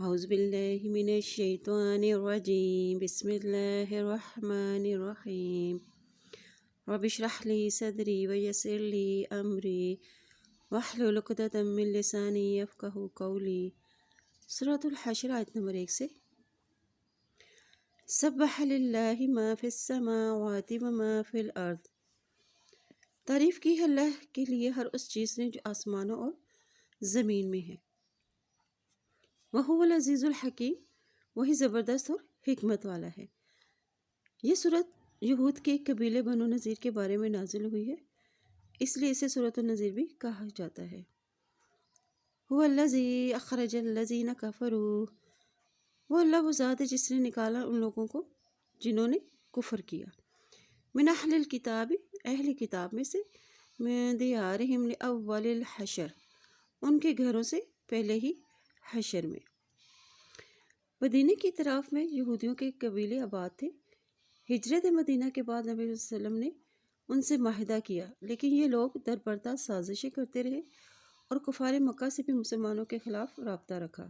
أعوذ بالله من الشيطان الرجيم بسم الله الرحمن الرحيم رب اشرح لي صدري ويسر لي أمري واحلل عقدة من لساني يفقهوا قولي۔ سورة الحشر آیت نمبر 1 سے۔ سبح للہ ما فی السماوات وما فی الارض، تعریف کی ہے اللہ کے لیے ہر اس چیز نے جو آسمانوں اور زمین میں ہے۔ وَهُوَ العزیز الحکیم، وہی زبردست اور حکمت والا ہے۔ یہ سورت یہود کے قبیلے بنو نذیر کے بارے میں نازل ہوئی ہے، اس لیے اسے سورۃ النذیر بھی کہا جاتا ہے۔ هُوَ الَّذِي أَخْرَجَ الَّذِينَ كَفَرُوا، وہ اللہ وہ ذات ہے جس نے نکالا ان لوگوں کو جنہوں نے کفر کیا۔ من اہل الکتاب، اہل کتاب میں سے، من دیارہم لأول الحشر، ان کے گھروں سے پہلے ہی حشر میں۔ مدینہ کی طرف میں یہودیوں کے قبیلے آباد تھے۔ ہجرت مدینہ کے بعد نبی صلی اللہ علیہ وسلم نے ان سے معاہدہ کیا، لیکن یہ لوگ درپردہ سازشیں کرتے رہے اور کفار مکہ سے بھی مسلمانوں کے خلاف رابطہ رکھا۔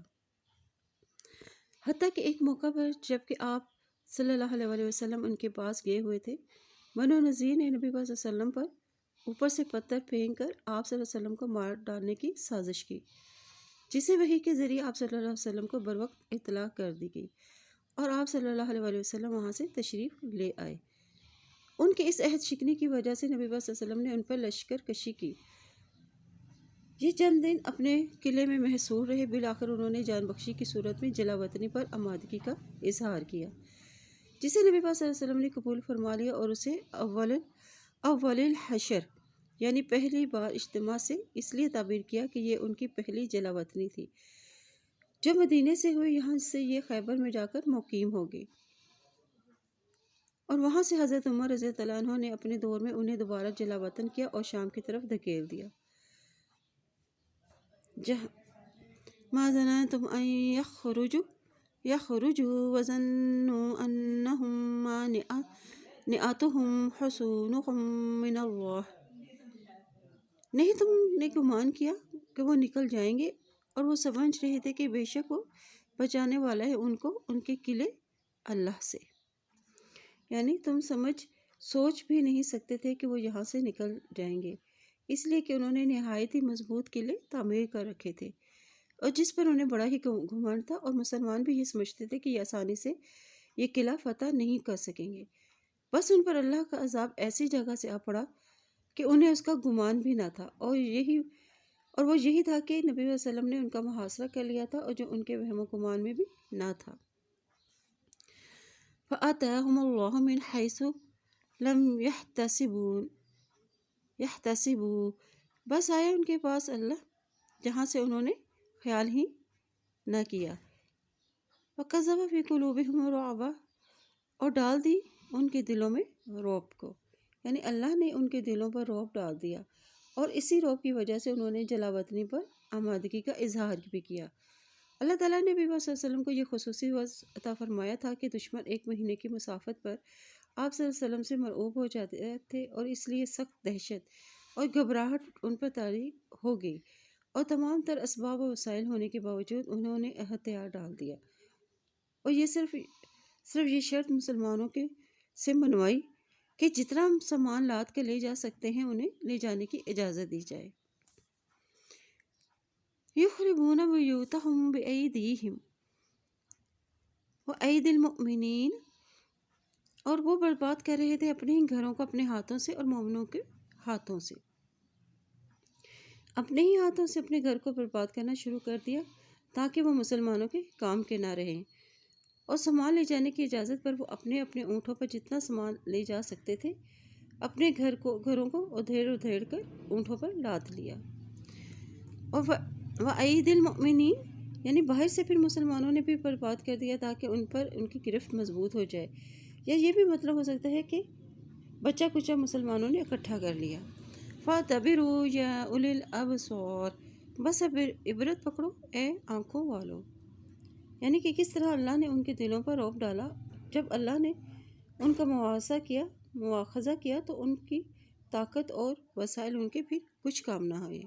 حتیٰ کہ ایک موقع پر جب کہ آپ صلی اللہ علیہ وسلم ان کے پاس گئے ہوئے تھے، بنو نذیر نے نبی صلی اللہ علیہ وسلم پر اوپر سے پتھر پھینک کر آپ صلی اللہ علیہ وسلم کو مار ڈالنے کی سازش کی، جسے وحی کے ذریعے آپ صلی اللہ علیہ وسلم کو بروقت اطلاع کر دی گئی اور آپ صلی اللہ علیہ وسلم وہاں سے تشریف لے آئے۔ ان کے اس عہد شکنی کی وجہ سے نبی صلی اللہ علیہ وسلم نے ان پر لشکر کشی کی۔ یہ چند دن اپنے قلعے میں محصور رہے، بالآخر انہوں نے جان بخشی کی صورت میں جلا وطنی پر آمادگی کا اظہار کیا، جسے نبی پاک صلی اللہ علیہ وسلم نے قبول فرما لیا اور اسے اول الحشر یعنی پہلی بار اجتماع سے اس لیے تعبیر کیا کہ یہ ان کی پہلی جلا وطنی تھی جو مدینے سے ہوئی۔ یہاں سے یہ خیبر میں جا کر مقیم ہو گئی اور وہاں سے حضرت عمر رضی اللہ عنہ نے اپنے دور میں انہیں دوبارہ جلا وطن کیا اور شام کی طرف دھکیل دیا۔ ما ظننتم ان يخرجوا وظنوا انهم مانعتهم حصونهم من اللہ، نہیں تم نے گمان کیا کہ وہ نکل جائیں گے اور وہ سمجھ رہے تھے کہ بے شک وہ بچانے والا ہے ان کو ان کے قلعے اللہ سے، یعنی تم سوچ بھی نہیں سکتے تھے کہ وہ یہاں سے نکل جائیں گے، اس لیے کہ انہوں نے نہایت ہی مضبوط قلعے تعمیر کر رکھے تھے اور جس پر انہیں بڑا ہی گھمنڈ تھا، اور مسلمان بھی یہ سمجھتے تھے کہ یہ آسانی سے یہ قلعہ فتح نہیں کر سکیں گے۔ بس ان پر اللہ کا عذاب ایسی جگہ سے آ پڑا کہ انہیں اس کا گمان بھی نہ تھا، اور وہ یہی تھا کہ نبی صلی اللہ علیہ وسلم نے ان کا محاصرہ کر لیا تھا اور جو ان کے وہم و گمان میں بھی نہ تھا۔ فَآتَاهُمُ اللَّهُ مِنْ حَيْثُ لَمْ يَحْتَسِبُوا، بس آیا ان کے پاس اللہ جہاں سے انہوں نے خیال ہی نہ کیا۔ وَقَذَفَ فِي قُلُوبِهِمُ الرُّعْبَ، اور ڈال دی ان کے دلوں میں رعب کو، یعنی اللہ نے ان کے دلوں پر رعب ڈال دیا اور اسی رعب کی وجہ سے انہوں نے جلا وطنی پر آمادگی کا اظہار بھی کیا۔ اللہ تعالیٰ نے نبی صلی اللہ علیہ وسلم کو یہ خصوصی وصف عطا فرمایا تھا کہ دشمن 1 مہینے کی مسافت پر آپ صلی اللہ علیہ وسلم سے مرعوب ہو جاتے تھے اور اس لیے سخت دہشت اور گھبراہٹ ان پر طاری ہو گئی، اور تمام تر اسباب و وسائل ہونے کے باوجود انہوں نے ہتھیار ڈال دیا، اور یہ صرف یہ شرط مسلمانوں سے منوائی کہ جتنا سامان لاد کے لے جا سکتے ہیں انہیں لے جانے کی اجازت دی جائے۔ یخربون بیوتہم بایدیہم وایدی المؤمنین، اور وہ برباد کر رہے تھے اپنے ہی گھروں کو اپنے ہاتھوں سے اور مومنوں کے ہاتھوں سے، اپنے ہی ہاتھوں سے اپنے گھر کو برباد کرنا شروع کر دیا تاکہ وہ مسلمانوں کے کام کے نہ رہیں، اور سامان لے جانے کی اجازت پر وہ اپنے اونٹوں پر جتنا سامان لے جا سکتے تھے اپنے گھروں کو ادھیڑ کر اونٹوں پر لاد لیا۔ اور وَأَيْدِ الْمُؤْمِنِينَ، یعنی باہر سے پھر مسلمانوں نے بھی برباد کر دیا تاکہ ان پر ان کی گرفت مضبوط ہو جائے، یا یہ بھی مطلب ہو سکتا ہے کہ بچہ کچا مسلمانوں نے اکٹھا کر لیا۔ فَاعْتَبِرُوا يَا أُولِي الْأَبْصَارِ، بس اب عبرت پکڑو اے آنکھوں والو، یعنی کہ کس طرح اللہ نے ان کے دلوں پر رعب ڈالا، جب اللہ نے ان کا مواخذہ کیا تو ان کی طاقت اور وسائل ان کے پھر کچھ کام نہ ہوئے۔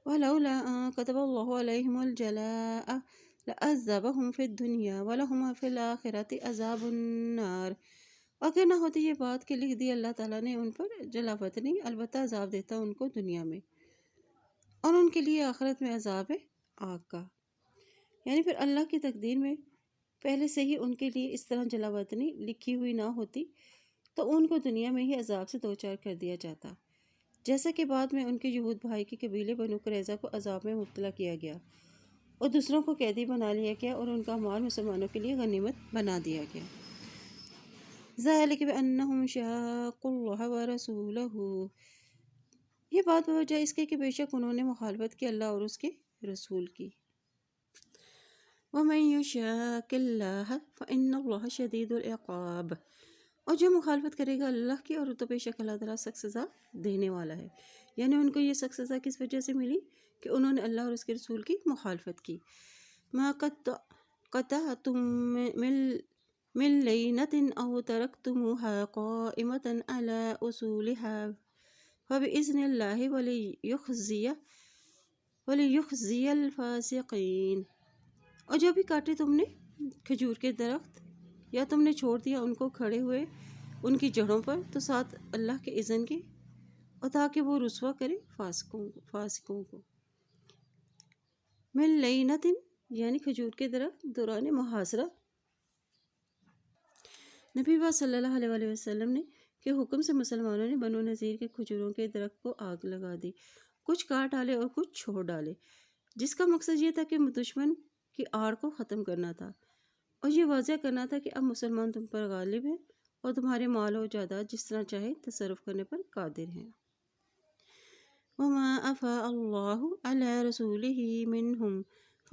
ولولا أن كتب الله عليهم الجلاء لعذبهم في الدنيا ولهم في الآخرة عذاب النار۔ اگر نہ ہوتی یہ بات کہ لکھ دی اللہ تعالیٰ نے ان پر جلا وطنی، البتہ عذاب دیتا ان کو دنیا میں، اور ان کے لیے آخرت میں عذاب ہے آگ کا۔ یعنی پھر اللہ کی تقدیر میں پہلے سے ہی ان کے لیے اس طرح جلا وطنی لکھی ہوئی نہ ہوتی تو ان کو دنیا میں ہی عذاب سے دوچار کر دیا جاتا، جیسا کہ بعد میں ان کے یہود بھائی کے قبیلے بنو قریظہ کو عذاب میں مبتلا کیا گیا اور دوسروں کو قیدی بنا لیا گیا اور ان کا مال مسلمانوں کے لیے غنیمت بنا دیا گیا۔ ذالک بأنہم شاقوا اللہ ورسولہ، یہ بات بوجہ اس کے کہ بے شک انہوں نے مخالفت کی اللہ اور اس کے رسول کی۔ ومن یشاق اللہ فإن اللہ شدید العقاب، اور جو مخالفت کرے گا اللہ کی اور تو بے شک اللہ تعالیٰ سخت سزا دینے والا ہے۔ یعنی ان کو یہ سخت سزا کس وجہ سے ملی کہ انہوں نے اللہ اور اس کے رسول کی مخالفت کی۔ ما قطعتم من لینۃ او ترکتموها قائمۃ علی اصولها فبإذن اللہ ولیخزی الفاسقین، اور جو بھی کاٹے تم نے کھجور کے درخت یا تم نے چھوڑ دیا ان کو کھڑے ہوئے ان کی جڑوں پر تو ساتھ اللہ کے اذن کے، اور تاکہ وہ رسوا کرے فاسقوں کو۔ من لینۃ یعنی کھجور کے درخت دوران محاصرہ نبی پاک صلی اللہ علیہ وسلم نے کے حکم سے مسلمانوں نے بنو نذیر کے کھجوروں کے درخت کو آگ لگا دی، کچھ کاٹ ڈالے اور کچھ چھوڑ ڈالے، جس کا مقصد یہ تھا کہ دشمن کی آڑ کو ختم کرنا تھا اور یہ واضح کرنا تھا کہ اب مسلمان تم پر غالب ہیں اور تمہارے مال و جائیداد جس طرح چاہے تصرف کرنے پر قادر ہیں۔ وما افاء اللہ علی رسولہ منہم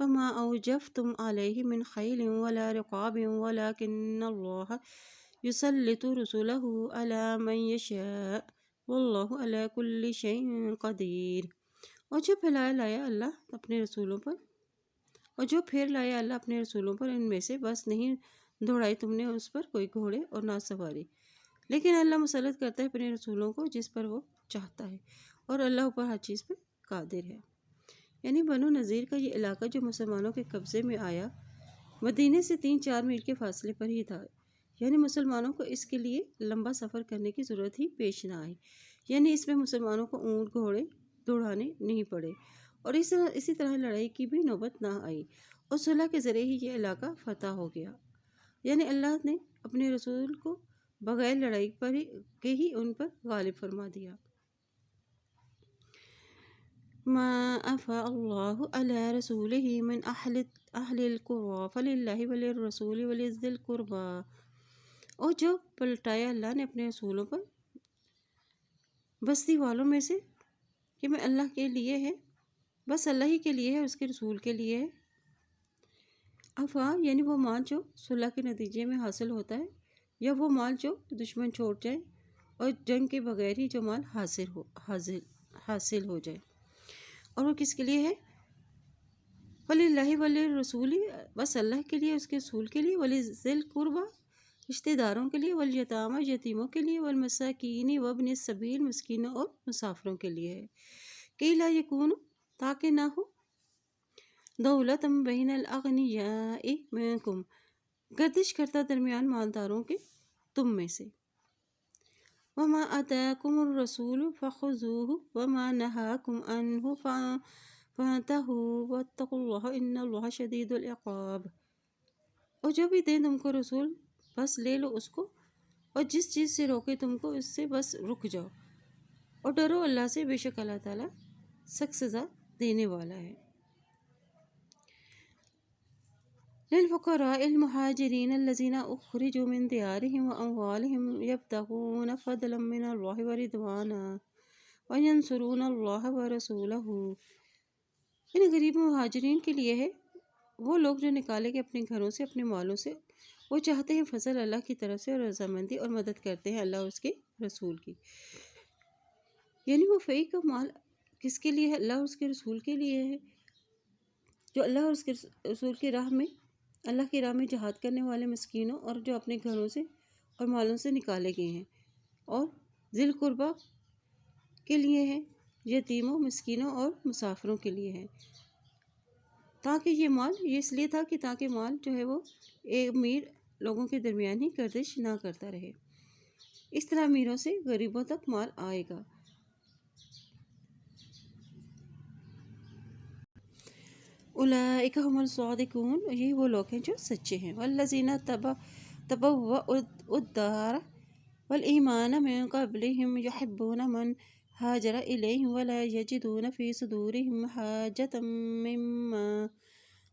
فما اوجفتم علیہ من خیل ولا رقاب ولکن اللہ یسلط رسولہ علی من یشاء واللہ علی کل شیء قدیر، اور جو پھر لایا اللہ اپنے رسولوں پر ان میں سے بس نہیں دوڑائی تم نے اس پر کوئی گھوڑے اور نہ سواری، لیکن اللہ مسلط کرتا ہے اپنے رسولوں کو جس پر وہ چاہتا ہے، اور اللہ اوپر ہر چیز پہ قادر ہے۔ یعنی بنو نذیر کا یہ علاقہ جو مسلمانوں کے قبضے میں آیا مدینے سے 3-4 میل کے فاصلے پر ہی تھا، یعنی مسلمانوں کو اس کے لیے لمبا سفر کرنے کی ضرورت ہی پیش نہ آئی، یعنی اس میں مسلمانوں کو اونٹ گھوڑے دوڑانے نہیں پڑے، اور اسی طرح لڑائی کی بھی نوبت نہ آئی، اور صلح کے ذریعے ہی یہ علاقہ فتح ہو گیا۔ یعنی اللہ نے اپنے رسول کو بغیر لڑائی کے ہی ان پر غالب فرما دیا۔ ما افاء اللہ علی رسولہ من اہل القری فللہ وللرسول ولذی القربی، اور جو پلٹایا اللہ نے اپنے رسولوں پر بستی والوں میں سے کہ میں اللہ کے لیے ہے، بس اللہ ہی کے لیے ہے، اس کے رسول کے لیے ہے۔ افا یعنی وہ مال جو صلح کے نتیجے میں حاصل ہوتا ہے، یا وہ مال جو دشمن چھوڑ جائے اور جنگ کے بغیر ہی جو مال حاصل ہو جائے، اور وہ کس کے لیے ہے؟ وَلِلَّهِ وَلِلرَّسُولِ، بس اللہ کے لیے، اس کے رسول کے لیے، وَلِذِّ الْقُرْبَى رشتہ داروں کے لیے، وَالْيَتَامَى یتیموں کے لیے، وَالْمَسَاکِینِ وَابْنِ السَّبِیلِ مسکینوں اور مسافروں کے لیے ہے، کہ لا یکون تاکہ نہ ہو دولت بین الاغنیاء منکم گردش کرتا درمیان مالداروں کے تم میں سے۔ وما آتاکم الرسول فخذوہ وما نہاکم عنہ فانتہوا واتقوا اللہ ان اللہ شدید العقاب، اور جو بھی دیں تم کو رسول بس لے لو اس کو، اور جس چیز سے روکے تم کو اس سے بس رک جاؤ، اور ڈرو اللہ سے، بے شک اللہ تعالیٰ سخت سزا دینے والا ہے۔ للفقراء المہاجرین الذین اخرجوا من دیارہم واموالہم یبتغون فضلا من اللہ ورضوانا وینصرون اللہ ورسولہ، ان غریب مہاجرین کے لیے ہے، وہ لوگ جو نکالے گئے اپنے گھروں سے، اپنے مالوں سے، وہ چاہتے ہیں فضل اللہ کی طرف سے اور رضامندی، اور مدد کرتے ہیں اللہ اور اس کے رسول کی۔ یعنی وہ فیء کا مال کس کے لیے ہے؟ اللہ اور اس کے رسول کے لیے ہے، جو اللہ اور اس کے رسول کی راہ میں، اللہ کی راہ میں جہاد کرنے والے مسکینوں اور جو اپنے گھروں سے اور مالوں سے نکالے گئے ہیں، اور ذی القربیٰ کے لیے ہے، یتیموں، مسکینوں اور مسافروں کے لیے ہے، تاکہ یہ مال، یہ اس لیے تھا کہ تاکہ مال جو ہے وہ امیر لوگوں کے درمیان ہی گردش نہ کرتا رہے، اس طرح امیروں سے غریبوں تک مال آئے گا۔ اولئک هم الصادقون، یہی وہ لوگ ہیں جو سچے ہیں۔ والذین تبوأوا الدار والایمان من قبلهم یحبون من ہاجر الیہم ولا یجدون فی صدورہم حاجۃ مما،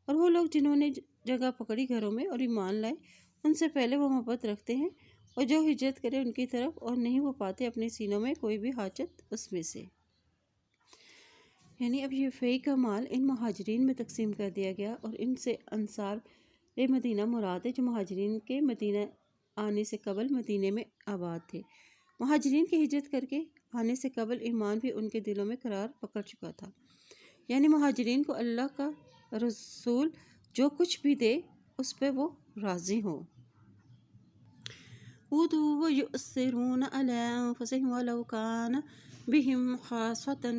اور وہ لوگ جنہوں نے جگہ پکڑی گھروں میں اور ایمان لائے ان سے پہلے وہ محبت رکھتے ہیں، اور جو ہجرت کرے ان کی طرف اور نہیں وہ پاتے اپنے سینوں میں کوئی بھی حاجت اس میں سے۔ یعنی اب یہ فی کا مال ان مہاجرین میں تقسیم کر دیا گیا، اور ان سے انصار مدینہ مراد ہے جو مہاجرین کے مدینہ آنے سے قبل مدینے میں آباد تھے۔ مہاجرین کی ہجرت کر کے آنے سے قبل ایمان بھی ان کے دلوں میں قرار پکڑ چکا تھا، یعنی مہاجرین کو اللہ کا رسول جو کچھ بھی دے اس پہ وہ راضی ہوں۔ اُوتُوا وَيُؤْثِرُونَ عَلَىٰ أَنفُسِهِمْ وَلَوْ كَانَ بِهِمْ خَاصَّةٌ،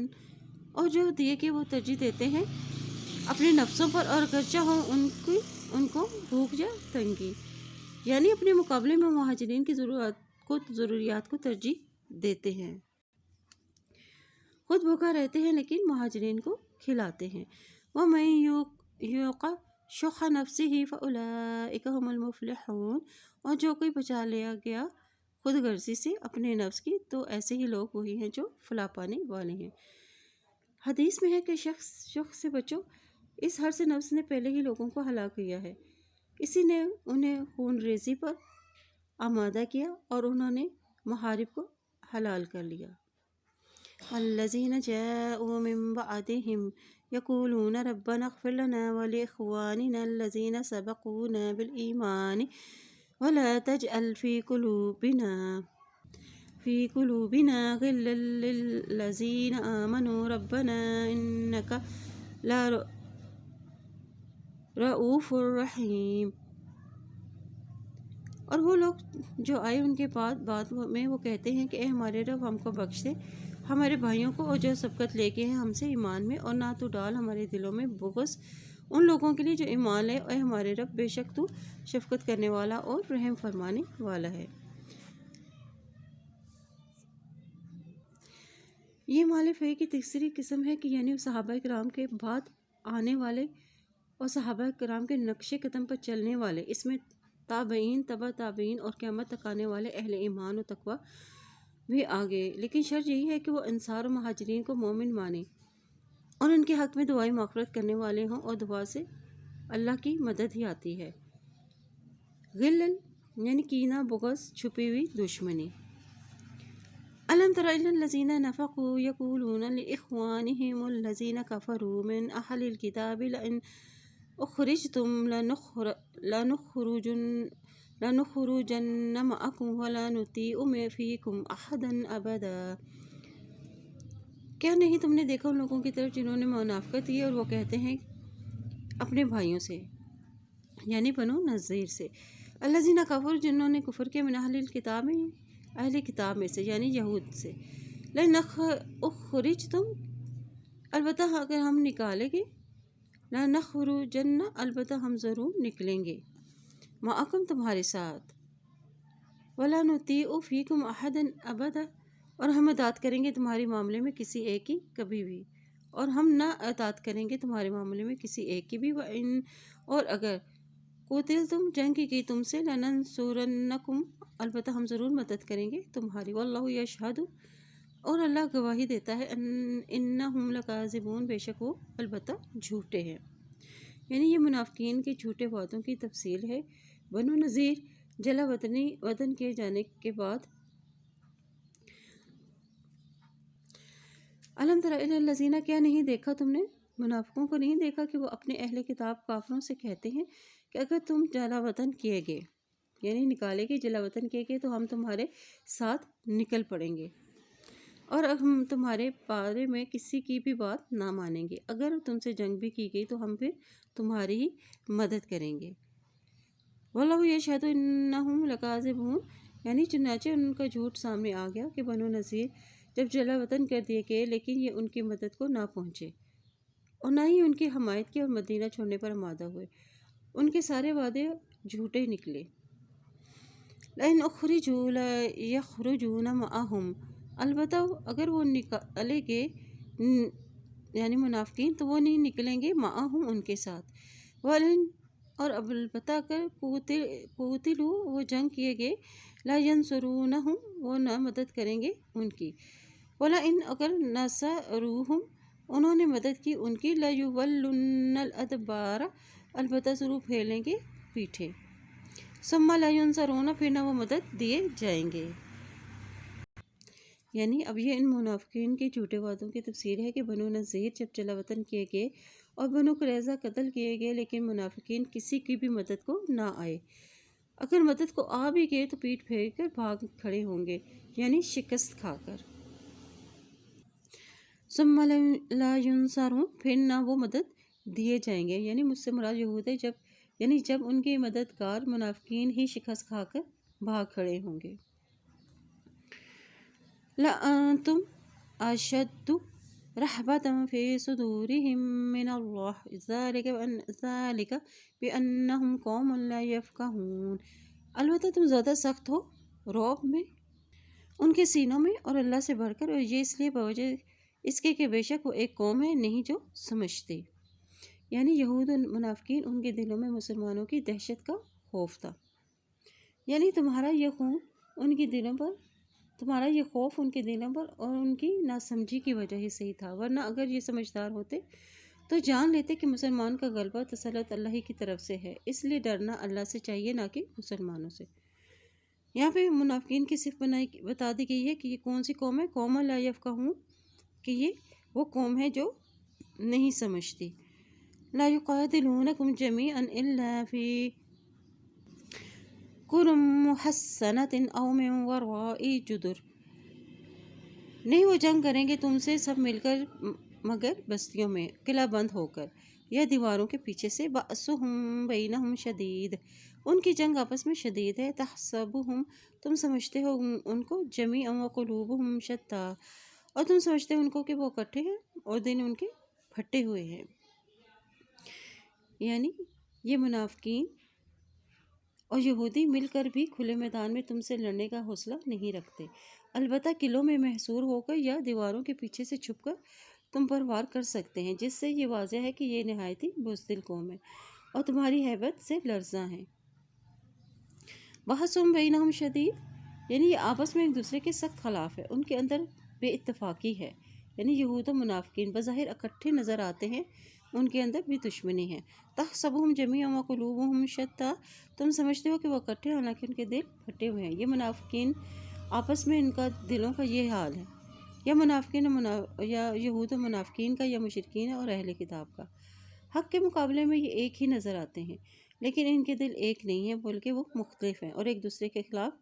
اور جو دیے کہ وہ ترجیح دیتے ہیں اپنے نفسوں پر، اور اگرچہ ہو ان کو بھوک یا تنگی، یعنی اپنے مقابلے میں مہاجرین کی ضروریات کو ترجیح دیتے ہیں، خود بھوکا رہتے ہیں لیکن مہاجرین کو کھلاتے ہیں۔ وَمَن يُوقَ شُحَّ نَفْسِهِ فَأُولَٰئِكَ هُمُ الْمُفْلِحُونَ، اور جو کوئی بچا لیا گیا خود غرضی سے اپنے نفس کی تو ایسے ہی لوگ وہی ہیں جو فلاح پانے والے ہیں۔ حدیث میں ہے کہ شخص سے بچو، اس ہر سے نفس نے پہلے ہی لوگوں کو ہلاک کیا ہے، کسی نے انہیں خون ریزی پر آمادہ کیا اور انہوں نے محارب کو حلال کر لیا۔ الذین جاءوا من بعدهم یقولون ربنا اغفر لنا ولإخواننا الذین سبقونا بالایمان ولا تجعل في قلوبنا غلا للذین آمنوا ربنا انک لرؤوف رحیم، اور وہ لوگ جو آئے ان کے بعد میں وہ کہتے ہیں کہ اے ہمارے رب ہم کو بخش دے، ہمارے بھائیوں کو، اور جو سبقت لے کے ہیں ہم سے ایمان میں، اور نہ تو ڈال ہمارے دلوں میں بغض ان لوگوں کے لیے جو ایمان لے، اے ہمارے رب بے شک تو شفقت کرنے والا اور رحم فرمانے والا ہے۔ یہ مال فی کی تیسری قسم ہے کہ یعنی صحابہ کرام کے بعد آنے والے اور صحابہ کرام کے نقش قدم پر چلنے والے، اس میں تابعین، تبع تابعین اور قیامت تک آنے والے اہل ایمان و تقوی بھی آ گئے، لیکن شرط یہی ہے کہ وہ انصار و مہاجرین کو مومن مانیں اور ان کے حق میں دعائیں مغفرت کرنے والے ہوں، اور دعا سے اللہ کی مدد ہی آتی ہے۔ غل یعنی کینہ، بغض، چھپی ہوئی دشمنی۔ أَلَمْ تَرَ إِلَى الَّذِينَ نَافَقُوا يَقُولُونَ لِإِخْوَانِهِمُ الَّذِينَ كَفَرُوا مِنْ أَهْلِ الْكِتَابِ لَئِنْ أُخْرِجْتُمْ لَنُخْرِجَنَّ مَعَكُمْ وَلَا نُطِيعُ فِيكُمْ أَحَدًا أَبَدًا، کیا نہیں تم نے دیکھا ان لوگوں کی طرف جنہوں نے منافقت کی اور وہ کہتے ہیں اپنے بھائیوں سے، یعنی بنو نذیر سے، الذین کفروا جنہوں نے کفر کیا، من اہل الکتاب اہل کتاب میں سے یعنی یہود سے، لئن اخرجتم البتہ اگر ہم نکالیں گے، لنخرجن البتہ ہم ضرور نکلیں گے، معکم تمہارے ساتھ، ولا نطیع فیکم احدا ابدا اور ہم اطاعت کریں گے تمہارے معاملے میں کسی ایک کی کبھی بھی، اور ہم نہ اطاعت کریں گے تمہارے معاملے میں کسی ایک کی بھی، وَإِن اور اگر قُوتِلْتُم جنگ کی گئی تم سے، لَنَنصُرَنَّکُم البتہ ہم ضرور مدد کریں گے تمہاری، وَاللَّهُ یشہد اور اللہ گواہی دیتا ہے، اِنَّہُم لَکاذبون بے شک وہ البتہ جھوٹے ہیں۔ یعنی یہ منافقین کے جھوٹے وعدوں کی تفصیل ہے۔ بنو نذیر جلا وطن کیے جانے کے بعد، الم تر الی الذین کیا نہیں دیکھا تم نے منافقوں کو نہیں دیکھا کہ وہ اپنے اہل کتاب کافروں سے کہتے ہیں کہ اگر تم جلا وطن کیے گئے، یعنی نکالے گئے، جلا وطن کیے گئے تو ہم تمہارے ساتھ نکل پڑیں گے، اور ہم تمہارے بارے میں کسی کی بھی بات نہ مانیں گے، اگر تم سے جنگ بھی کی گئی تو ہم پھر تمہاری ہی مدد کریں گے۔ واللہ یشہد انہم لکاذبون یعنی چنانچہ ان کا جھوٹ سامنے آ گیا کہ بنو نذیر جب جلا وطن کر دیے گئے لیکن یہ ان کی مدد کو نہ پہنچے اور نہ ہی ان کی حمایت کی اور مدینہ چھوڑنے پر آمادہ ہوئے۔ ان کے سارے وعدے جھوٹے نکلے۔ لئن اخرجوا لیخرجون معہم، البتہ اگر وہ نکلیں گے یعنی منافقین تو وہ نہیں نکلیں گے معہم ان کے ساتھ، ولن اور البتہ اگر قوتلوا وہ جنگ کیے گئے، لا ینصرونہم وہ نہ مدد کریں گے ان کی، ولئن اگر نصروہم انہوں نے مدد کی ان کی، لیولن الادبار البتہ ضرور پھیریں گے پیٹھے، ثم لا ینصرون پھر نہ وہ مدد دیے جائیں گے۔ یعنی اب یہ ان منافقین کے جھوٹے وعدوں کی تفسیر ہے کہ بنو نذیر جب جلا وطن کیے گئے اور بنو قریظہ قتل کیے گئے لیکن منافقین کسی کی بھی مدد کو نہ آئے، اگر مدد کو آ بھی گئے تو پیٹ پھیر کر بھاگ کھڑے ہوں گے یعنی شکست کھا کر، ثم لا ینصرون پھر نہ وہ مدد دیے جائیں گے، یعنی مجھ سے مراد یہود ہے جب ان کے مددگار منافقین ہی شکست کھا کر بھاگ کھڑے ہوں گے۔ لَأَنْتُمْ أَشَدُّ رَهْبَةً فِي صُدُورِهِمْ مِنَ اللَّهِ ذَلِكَ بِأَنَّهُمْ قَوْمٌ لَا يَفْقَهُونَ، البتہ تم زیادہ سخت ہو رعب میں ان کے سینوں میں اور اللہ سے بڑھ کر، اور یہ اس لیے بوجہ اس کے کہ بے شک وہ ایک قوم ہے نہیں جو سمجھتے، یعنی یہود و منافقین ان کے دلوں میں مسلمانوں کی دہشت کا خوف تھا، یعنی تمہارا یہ خوف ان کے دلوں پر اور ان کی ناسمجھی کی وجہ ہی صحیح تھا، ورنہ اگر یہ سمجھدار ہوتے تو جان لیتے کہ مسلمان کا غلبہ تسلط اللہ ہی کی طرف سے ہے، اس لیے ڈرنا اللہ سے چاہیے نہ کہ مسلمانوں سے۔ یہاں پہ منافقین کی صفت بتا دی گئی ہے کہ یہ کون سی قوم ہے، قوم لا یفقہون، کہ یہ وہ قوم ہے جو نہیں سمجھتی۔ لا یقاتلونکم جمیعا الا فی قری محصنۃ او من وراء جدر، نہیں وہ جنگ کریں گے تم سے سب مل کر مگر بستیوں میں قلعہ بند ہو کر یا دیواروں کے پیچھے سے، بأسہم بینہم شدید ان کی جنگ آپس میں شدید ہے، تحسبہم تم سمجھتے ہو ان کو، جمیعا وقلوبہم شتیٰ اور تم سمجھتے ہو ان کو کہ وہ اکٹھے ہیں اور دل ان کے پھٹے ہوئے ہیں، یعنی یہ منافقین اور یہودی مل کر بھی کھلے میدان میں تم سے لڑنے کا حوصلہ نہیں رکھتے، البتہ قلعوں میں محصور ہو کر یا دیواروں کے پیچھے سے چھپ کر تم پر وار کر سکتے ہیں، جس سے یہ واضح ہے کہ یہ نہایت ہی بزدل قوم ہے اور تمہاری ہیبت سے لرزاں ہیں۔ بحثم بینہم شدید، یعنی یہ آپس میں ایک دوسرے کے سخت خلاف ہے، ان کے اندر بے اتفاقی ہے، یعنی یہود و منافقین بظاہر اکٹھے نظر آتے ہیں ان کے اندر بھی دشمنی ہے۔ تحسبہم جمیعا وقلوبہم شتیٰ تم سمجھتے ہو کہ وہ اکٹھے ہیں حالانکہ ان کے دل پھٹے ہوئے ہیں، یہ منافقین آپس میں ان کا دلوں کا یہ حال ہے، یا یہود و منافقین کا، یا مشرکین اور اہل کتاب کا۔ حق کے مقابلے میں یہ ایک ہی نظر آتے ہیں لیکن ان کے دل ایک نہیں ہیں بلکہ وہ مختلف ہیں، اور ایک دوسرے کے خلاف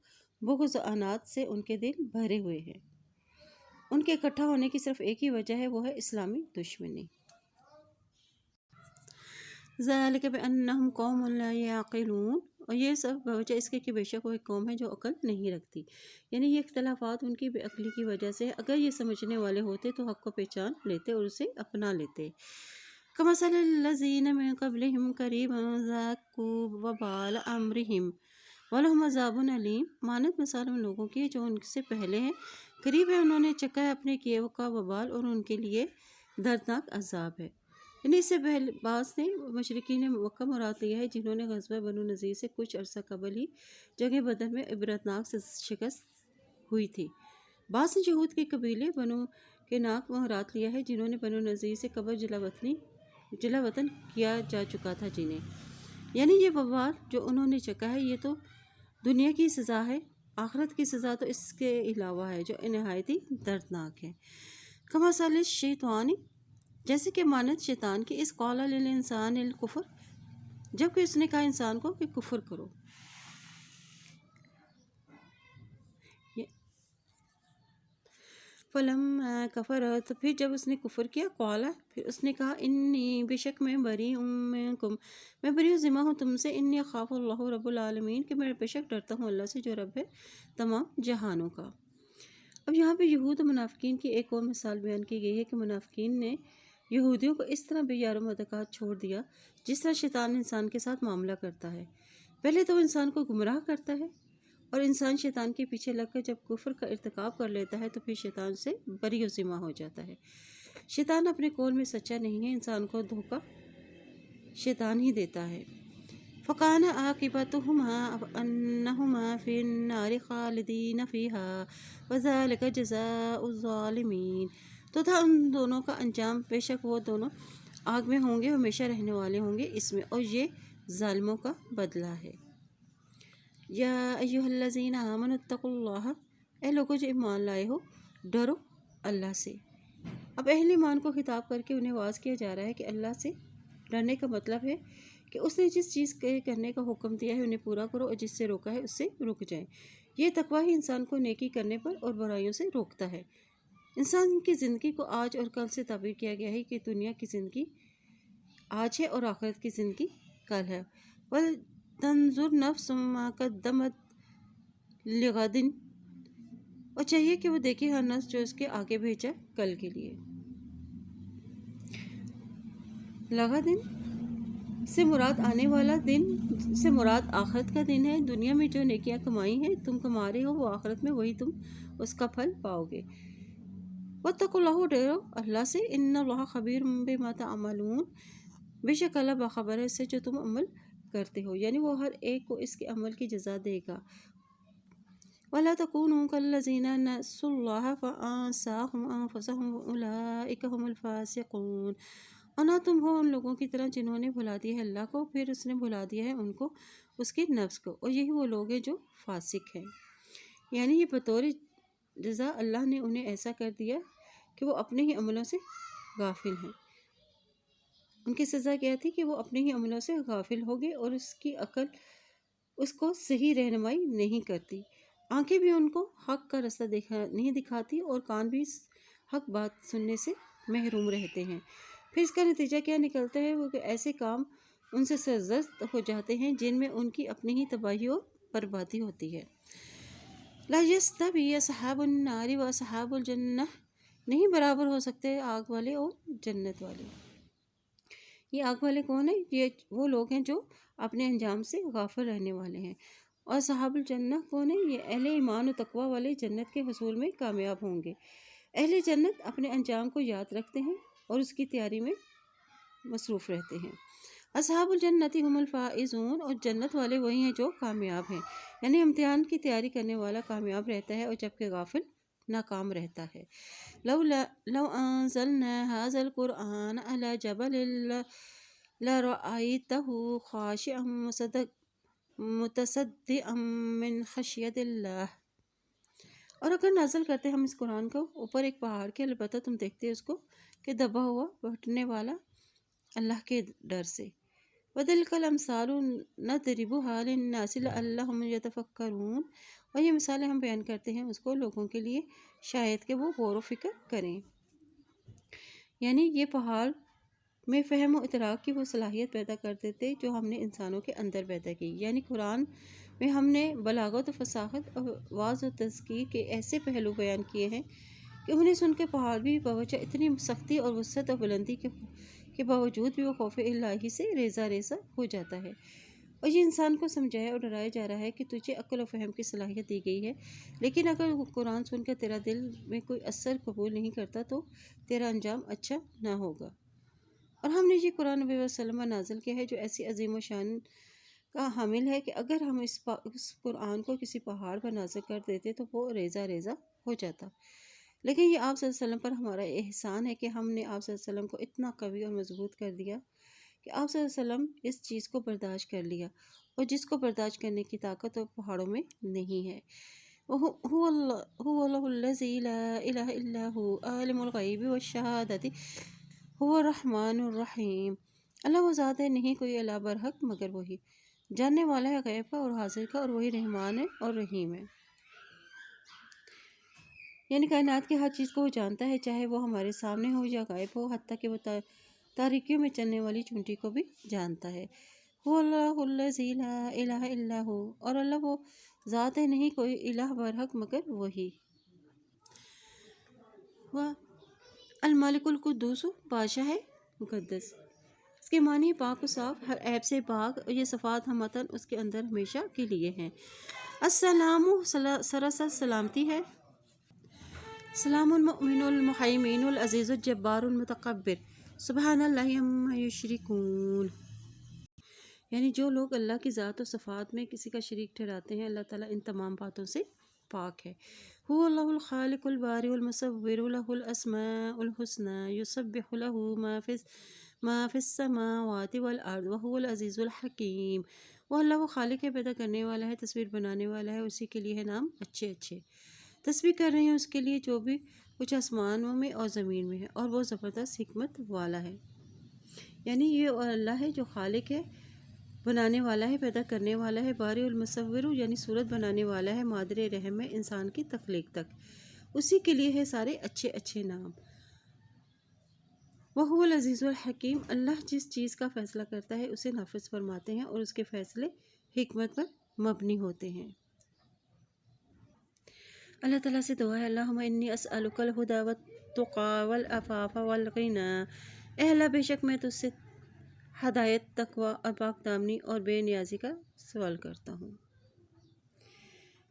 بغض و عناد سے ان کے دل بھرے ہوئے ہیں۔ ان کے اکٹھا ہونے کی صرف ایک ہی وجہ ہے، وہ ہے اسلامی دشمنی۔ ذَلِكَ بِأَنَّهُمْ قَوْمٌ لَا يَعْقِلُونَ، اور یہ سب بوجہ اس کے کہ بے شک وہ ایک قوم ہے جو عقل نہیں رکھتی، یعنی یہ اختلافات ان کی بے عقلی کی وجہ سے، اگر یہ سمجھنے والے ہوتے تو حق کو پہچان لیتے اور اسے اپنا لیتے۔ كَمَثَلِ الَّذِينَ مِن قَبْلِهِمْ قَرِيبًا ذَاقُوا وَبَالَ أَمْرِهِمْ وَلَهُمْ عَذَابٌ أَلِيمٌ، مانند مثال ان لوگوں کی جو ان سے پہلے ہیں، قریب ہے انہوں نے چکھا ہے اپنے کیے کا وبال اور ان کے لیے دردناک عذاب ہے، یعنی اس سے پہلے بعض نے مشرکین مکہ مراد لیا ہے جنہوں نے غزوہ بنو نذیر سے کچھ عرصہ قبل ہی جنگ بدر میں عبرتناک شکست ہوئی تھی، بعض نے یہود کے قبیلے بنو کناق مراد لیا ہے جنہوں نے بنو نذیر سے قبل جلا وطن کیا جا چکا تھا جنہیں، یعنی یہ وبال جو انہوں نے چکھا ہے یہ تو دنیا کی سزا ہے، آخرت کی سزا تو اس کے علاوہ ہے جو نہایت ہی دردناک ہے۔ کمثل الشیطان، جیسے کہ مانند شیطان کی، اس قال للانسان الکفر، جب کہ اس نے کہا انسان کو کہ کفر کرو، فلما کفر، تو پھر جب اس نے کفر کیا، قال پھر اس نے کہا، انی بے شک میں بریء منکم، میں بری و ذمہ ہوں تم سے، انی اخاف اللہ رب العالمین، کہ میں بے شک ڈرتا ہوں اللہ سے جو رب ہے تمام جہانوں کا۔ اب یہاں پہ یہود و منافقین کی ایک اور مثال بیان کی گئی ہے کہ منافقین نے یہودیوں کو اس طرح بے یار و مددگار چھوڑ دیا جس طرح شیطان انسان کے ساتھ معاملہ کرتا ہے۔ پہلے تو انسان کو گمراہ کرتا ہے اور انسان شیطان کے پیچھے لگ کر جب کفر کا ارتکاب کر لیتا ہے تو پھر شیطان سے بری و ذمہ ہو جاتا ہے۔ شیطان اپنے قول میں سچا نہیں ہے، انسان کو دھوکہ شیطان ہی دیتا ہے۔ فَكَانَ عَاقِبَتُهُمَا أَنَّهُمَا فِي النَّارِ خَالِدِينَ فِيهَا وَذَلِكَ جَزَاءُ الظَّالِمِينَ، تو تھا ان دونوں کا انجام، بے شک وہ دونوں آگ میں ہوں گے، ہمیشہ رہنے والے ہوں گے اس میں، اور یہ ظالموں کا بدلہ ہے۔ یا ایھا الذین آمنوا اتقوا اللہ، اے لوگوں جو ایمان لائے ہو ڈرو اللہ سے۔ اب اہل ایمان کو خطاب کر کے انہیں واعظ کیا جا رہا ہے کہ اللہ سے ڈرنے کا مطلب ہے کہ اس نے جس چیز کے کرنے کا حکم دیا ہے انہیں پورا کرو، اور جس سے روکا ہے اس سے رک جائیں۔ یہ تقویٰ ہی انسان کو نیکی کرنے پر اور برائیوں سے روکتا ہے۔ انسان کی زندگی کو آج اور کل سے تعبیر کیا گیا ہے کہ دنیا کی زندگی آج ہے اور آخرت کی زندگی کل ہے۔ وَلْتَنظُرْ نَفْسٌ مَّا قَدَّمَتْ لِغَدٍ، اور چاہیے کہ وہ دیکھے ہر نفس جو اس کے آگے بھیجا کل کے لیے۔ لغدن سے مراد آنے والا دن سے مراد آخرت کا دن ہے۔ دنیا میں جو نیکیاں کمائی ہیں تم کما رہے ہو وہ آخرت میں وہی تم اس کا پھل پاؤ گے۔ واتقوا اللہ، ڈرو اللہ سے، ان اللہ خبیر بما تعملون، بے شک اللہ باخبر ہے اس سے جو تم عمل کرتے ہو، یعنی وہ ہر ایک کو اس کے عمل کی جزا دے گا۔ وَلَا تَكُونُوا كَالَّذِينَ نَسُوا اللَّهَ فَأَنسَاهُمْ أَنفُسَهُمْ أُولَٰئِكَ هُمُ الْفَاسِقُونَ، اور نہ تم ہو ان لوگوں کی طرح جنہوں نے بھلا دیا ہے اللہ کو، پھر اس نے بھلا دیا ہے ان کو اس کے نفس کو، اور یہی وہ لوگ ہیں جو فاسق ہیں۔ یعنی یہ بطور جزا اللہ نے انہیں ایسا کر دیا کہ وہ اپنے ہی عملوں سے غافل ہیں۔ ان کی سزا کیا تھی کہ وہ اپنے ہی عملوں سے غافل ہو گئے اور اس کی عقل اس کو صحیح رہنمائی نہیں کرتی، آنکھیں بھی ان کو حق کا راستہ نہیں دکھاتی، اور کان بھی حق بات سننے سے محروم رہتے ہیں۔ پھر اس کا نتیجہ کیا نکلتا ہے؟ وہ کہ ایسے کام ان سے سرزد ہو جاتے ہیں جن میں ان کی اپنی ہی تباہی اور بربادی ہوتی ہے۔ لا یستوی اصحاب النار و اصحاب الجنہ، نہیں برابر ہو سکتے آگ والے اور جنت والے۔ یہ آگ والے کون ہیں؟ یہ وہ لوگ ہیں جو اپنے انجام سے غافل رہنے والے ہیں۔ اور صحاب الجنہ کون ہیں؟ یہ اہل ایمان و تقویٰ والے جنت کے حصول میں کامیاب ہوں گے۔ اہل جنت اپنے انجام کو یاد رکھتے ہیں اور اس کی تیاری میں مصروف رہتے ہیں۔ اصحاب الجنت هم الفائزون، اور جنت والے وہی ہیں جو کامیاب ہیں، یعنی امتحان کی تیاری کرنے والا کامیاب رہتا ہے اور جبکہ غافل ناکام رہتا ہے۔ لو انزلنا هذا القرآن على جبل لرأيته خاشعا متصدعا من خشیۃ اللہ، اور اگر نازل کرتے ہم اس قرآن کو اوپر ایک پہاڑ کے، البتہ تم دیکھتے اس کو کہ دبا ہوا بھٹنے والا اللہ کے ڈر سے۔ وَتِلْكَ الْأَمْثَالُ نَضْرِبُهَا لِلنَّاسِ لَعَلَّهُمْ يَتَفَكَّرُونَ، اور یہ مثالیں ہم بیان کرتے ہیں اس کو لوگوں کے لیے شاید کہ وہ غور و فکر کریں۔ یعنی یہ پہاڑ میں فہم و ادراک کی وہ صلاحیت پیدا کر دیتے جو ہم نے انسانوں کے اندر پیدا کی، یعنی قرآن میں ہم نے بلاغت و فصاحت اور واعظ و تذکیر کے ایسے پہلو بیان کیے ہیں کہ انہیں سن کے پہاڑ بھی بوجہ اتنی سختی اور وسعت اور بلندی کے باوجود بھی وہ خوف الہی سے ریزہ ریزہ ہو جاتا ہے۔ اور یہ انسان کو سمجھایا اور ڈرایا جا رہا ہے کہ تجھے عقل و فہم کی صلاحیت دی گئی ہے، لیکن اگر قرآن سن کر تیرا دل میں کوئی اثر قبول نہیں کرتا تو تیرا انجام اچھا نہ ہوگا۔ اور ہم نے یہ قرآن نبی وسلم نازل کیا ہے جو ایسی عظیم و شان کا حامل ہے کہ اگر ہم اس قرآن کو کسی پہاڑ پر نازل کر دیتے تو وہ ریزہ ریزہ ہو جاتا، لیکن یہ آپ صلی اللہ علیہ وسلم پر ہمارا احسان ہے کہ ہم نے آپ صلی اللہ علیہ وسلم کو اتنا قوی اور مضبوط کر دیا کہ آپ صلی اللہ علیہ وسلم اس چیز کو برداشت کر لیا، اور جس کو برداشت کرنے کی طاقت اور پہاڑوں میں نہیں ہے۔ هو اللہ الذی لا الہ الا هو عالم الغیب والشہادۃ هو الرحمن الرحیم، اللہ وہ ذات ہے نہیں کوئی الہ برحق مگر وہی، جاننے والا ہے غیب کا اور حاضر کا، اور وہی رحمان ہے اور رحیم ہے۔ یعنی کائنات کی ہر چیز کو وہ جانتا ہے، چاہے وہ ہمارے سامنے ہو یا غائب ہو، حتیٰ کہ وہ تاریکیوں میں چلنے والی چونٹی کو بھی جانتا ہے۔ هو اللہ الذی لا الہ الا هو، اور اللہ وہ ذات ہے نہیں کوئی الہ برحق مگر وہی۔ ہوا الملک القدوس بادشاہ مقدس۔ اس کے معنی پاک و صاف، ہر عیب سے پاک، اور یہ صفات ہمتاً اس کے اندر ہمیشہ کے لیے ہیں۔ السلام سراسر سلامتی ہے۔ سلام المؤمن المحیمن العزیز الجبار المتکبر سبحان اللہ عما یشرکون۔ یعنی جو لوگ اللہ کی ذات و صفات میں کسی کا شریک ٹھہراتے ہیں، اللہ تعالیٰ ان تمام باتوں سے پاک ہے۔ هو اللہ الخالق البارئ المصور له الاسماء الحسنى یسبح له ما فی السماوات والارض وهو العزیز الحکیم۔ وہ اللہ وہ خالق ہے، پیدا کرنے والا ہے، تصویر بنانے والا ہے، اسی کے لیے ہے نام اچھے اچھے۔ تسبیح کر رہے ہیں اس کے لیے جو بھی کچھ آسمانوں میں اور زمین میں ہے، اور وہ زبردست حکمت والا ہے۔ یعنی یہ اللہ ہے جو خالق ہے، بنانے والا ہے، پیدا کرنے والا ہے، بارئ المصور یعنی صورت بنانے والا ہے، مادر رحم میں انسان کی تخلیق تک، اسی کے لیے ہے سارے اچھے اچھے نام۔ وَهُوَ الْعَزِيزُ الْحَكِيمُ، اللہ جس چیز کا فیصلہ کرتا ہے اسے نافذ فرماتے ہیں، اور اس کے فیصلے حکمت پر مبنی ہوتے ہیں۔ اللہ تعالیٰ سے دعا ہے، اللہم انی اسألک الہدی والتقی والعفاف والغنی۔ اے اللہ، بے شک میں تجھ سے ہدایت، تقوی اور پاک دامنی اور بے نیازی کا سوال کرتا ہوں۔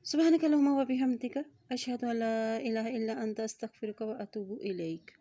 سبحانک اللہم و بحمدک، اشہد ان لا الہ الا انت، استغفرک و اتوب الیک۔